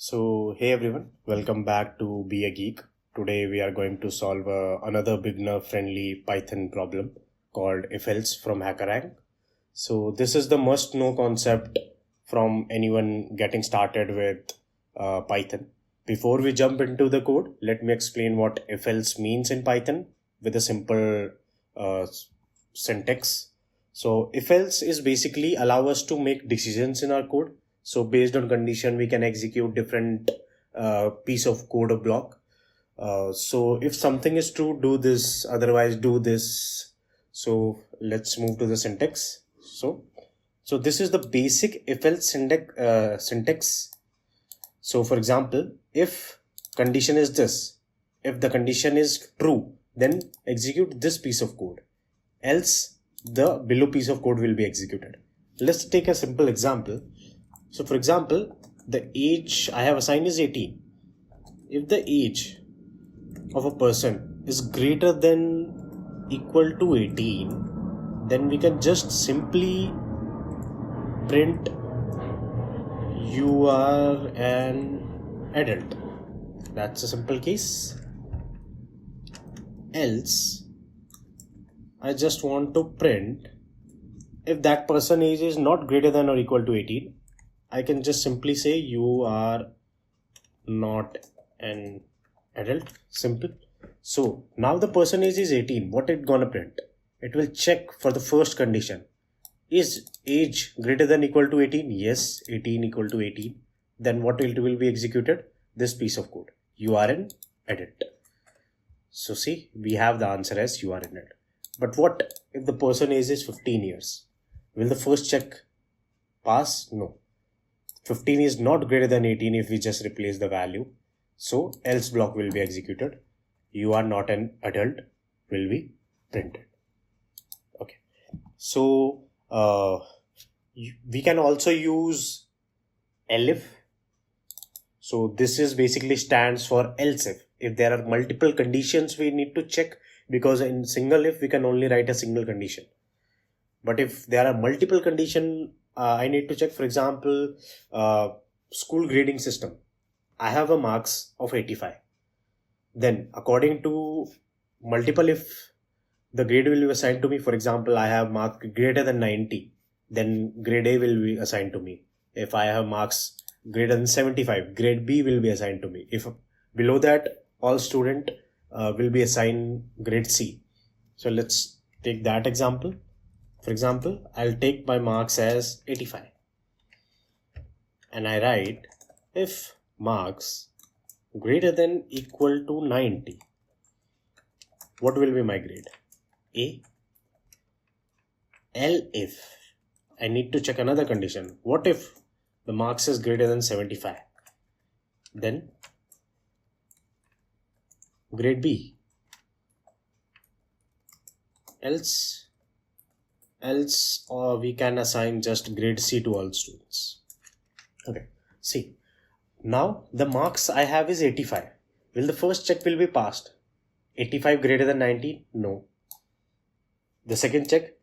Hey everyone, welcome back to Be a Geek. Today we are going to solve another beginner friendly Python problem called if else from HackerRank. So this is the must know concept from anyone getting started with Python. Before we jump into the code, let me explain what if else means in Python with a simple uh, syntax. So if else is basically allow us to make decisions in our code. So based on condition, we can execute different piece of code or block. So if something is true, do this, otherwise do this. So let's move to the syntax. So this is the basic if else syntax. So for example, if condition is this, if the condition is true, then execute this piece of code. Else the below piece of code will be executed. Let's take a simple example. So for example, the age I have assigned is 18. If the age of a person is greater than equal to 18, then we can just simply print you are an adult. That's a simple case. Else, I just want to print if that person age is not greater than or equal to 18, I can just simply say you are not an adult. Simple. So now the person age is 18. What it gonna print? It will check for the first condition. Is age greater than equal to 18? Yes, 18 equal to 18. Then what will be executed? This piece of code. You are an adult. So see, we have the answer as you are an adult. But what if the person age is 15 years? Will the first check pass? No. 15 is not greater than 18 if we just replace the value. So else block will be executed. You are not an adult will be printed. Okay. So we can also use elif. So this is basically stands for else if there are multiple conditions we need to check, because in single if we can only write a single condition. But if there are multiple condition, I need to check. For example, school grading system. I have a marks of 85. Then according to multiple if the grade will be assigned to me. For example, I have mark greater than 90. Then grade A will be assigned to me. If I have marks greater than 75, grade B will be assigned to me. If below that, all student will be assigned grade C. So let's take that example. For example, I'll take my marks as 85 and I write if marks greater than equal to 90, what will be my grade? A. If I need to check another condition. What if the marks is greater than 75? Then grade B. Else or we can assign just grade C to all students. Okay, see, now the marks I have is 85. Will the first check will be passed? 85 greater than 90? No. The second check,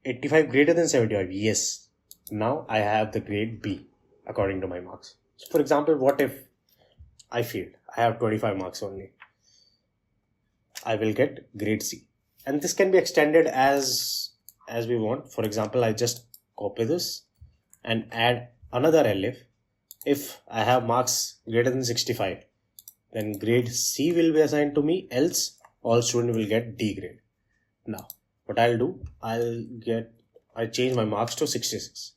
85 greater than 75? Yes. Now I have the grade B according to my marks. So for example, what if I failed? I have 25 marks only. I will get grade C. And this can be extended as we want. For example, I just copy this and add another elif. If I have marks greater than 65, then grade C will be assigned to me, else all students will get D grade. Now what I'll do, I change my marks to 66.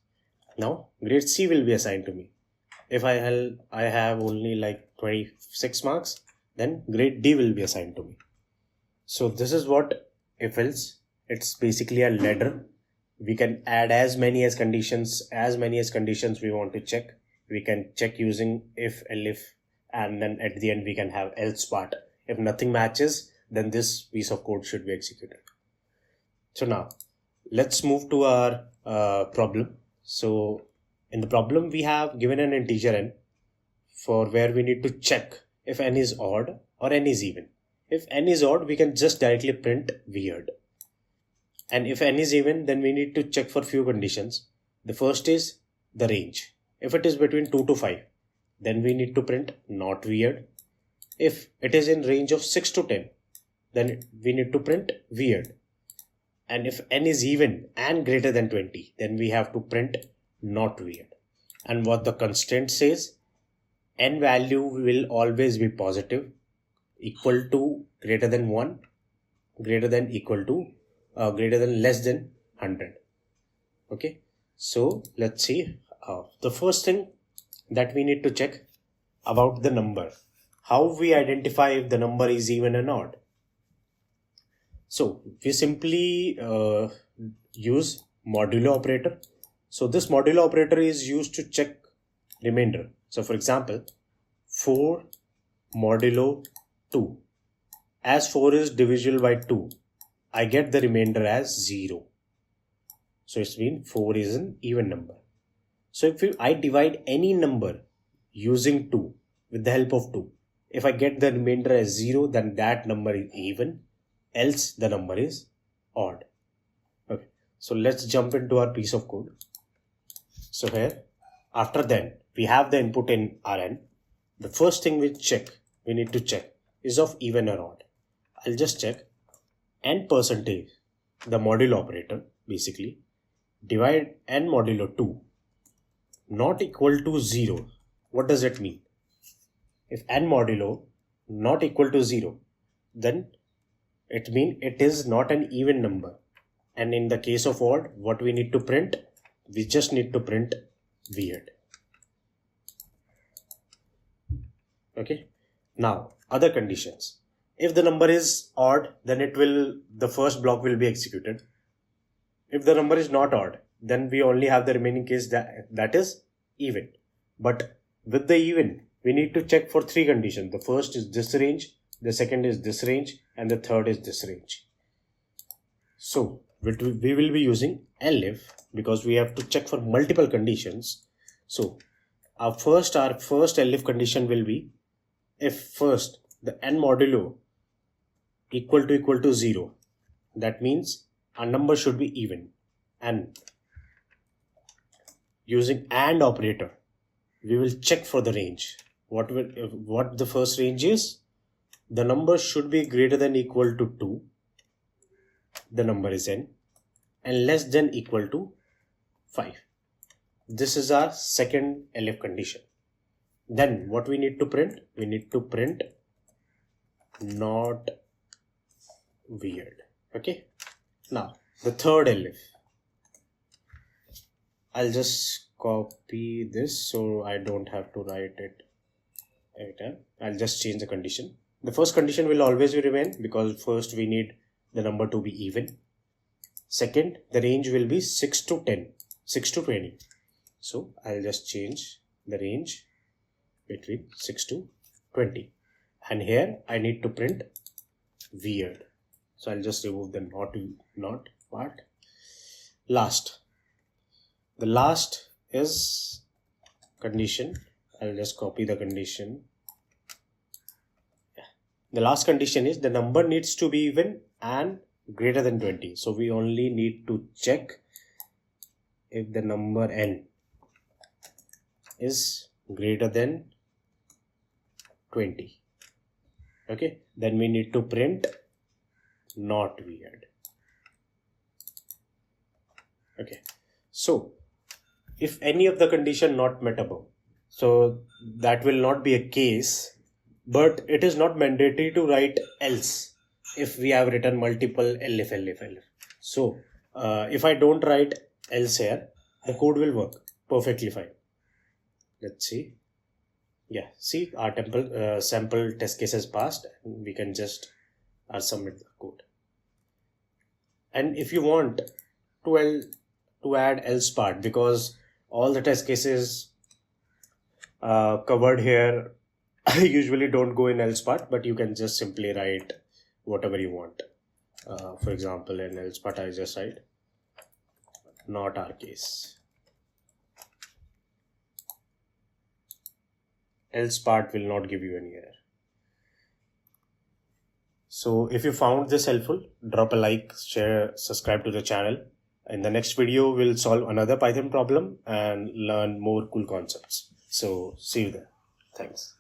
Now grade C will be assigned to me. If I have only like 26 marks, then grade D will be assigned to me. So this is what if else. It's basically a ladder. We can add as many as conditions we want to check. We can check using if, elif, and then at the end we can have else part. If nothing matches, then this piece of code should be executed. So now let's move to our problem. So in the problem we have given an integer n for where we need to check if n is odd or n is even. If n is odd, we can just directly print weird. And if n is even, then we need to check for few conditions. The first is the range. If it is between 2 to 5, then we need to print not weird. If it is in range of 6 to 10, then we need to print weird. And if n is even and greater than 20, then we have to print not weird. And what the constraint says, n value will always be positive, equal to greater than 1, greater than equal to greater than less than 100. Okay, so let's see. The first thing that we need to check about the number, how we identify if the number is even or odd. So we simply use modulo operator. So this modulo operator is used to check remainder. So for example, 4 modulo 2. As 4 is divisible by 2, I get the remainder as 0. So it means 4 is an even number. So if I divide any number using 2 with the help of 2, if I get the remainder as 0, then that number is even, else the number is odd. Okay, so let's jump into our piece of code. So here, after then, we have the input in Rn. The first thing we need to check is of even or odd. I'll just check n percentage, the modulo operator, basically, divide n modulo 2 not equal to 0. What does it mean? If n modulo not equal to 0, then it means it is not an even number. And in the case of odd, what we need to print? We just need to print weird. Okay. Now, other conditions. If the number is odd, then the first block will be executed. If the number is not odd, then we only have the remaining case that is even. But with the even, we need to check for 3 conditions. The first is this range, the second is this range, and the third is this range. So we will be using elif because we have to check for multiple conditions. So our first elif condition will be if first the n modulo equal to 0. That means our number should be even. And using AND operator, we will check for the range. What the first range is? The number should be greater than equal to 2. The number is n, and less than equal to 5. This is our second elif condition. Then what we need to print? We need to print not weird. Okay. Now the third elif. I'll just copy this so I don't have to write it every time. I'll just change the condition. The first condition will always remain because first we need the number to be even. Second, the range will be 6 to 10, 6 to 20. So I'll just change the range between 6 to 20. And here I need to print weird. So I'll just remove the not part. Last. The last is condition. I'll just copy the condition. The last condition is the number needs to be even and greater than 20. So we only need to check if the number n is greater than 20. Okay, then we need to print not weird. Okay, so if any of the condition not met above, so that will not be a case, but it is not mandatory to write else if we have written multiple elif. So if I don't write else here, the code will work perfectly fine. Let's see. Yeah, see our sample test case has passed. We can just submit the code. And if you want to add else part, because all the test cases covered here usually don't go in else part, but you can just simply write whatever you want. For example, in else part I just write not our case. Else part will not give you any error. So if you found this helpful, drop a like, share, subscribe to the channel. In the next video, we'll solve another Python problem and learn more cool concepts. So see you there. Thanks.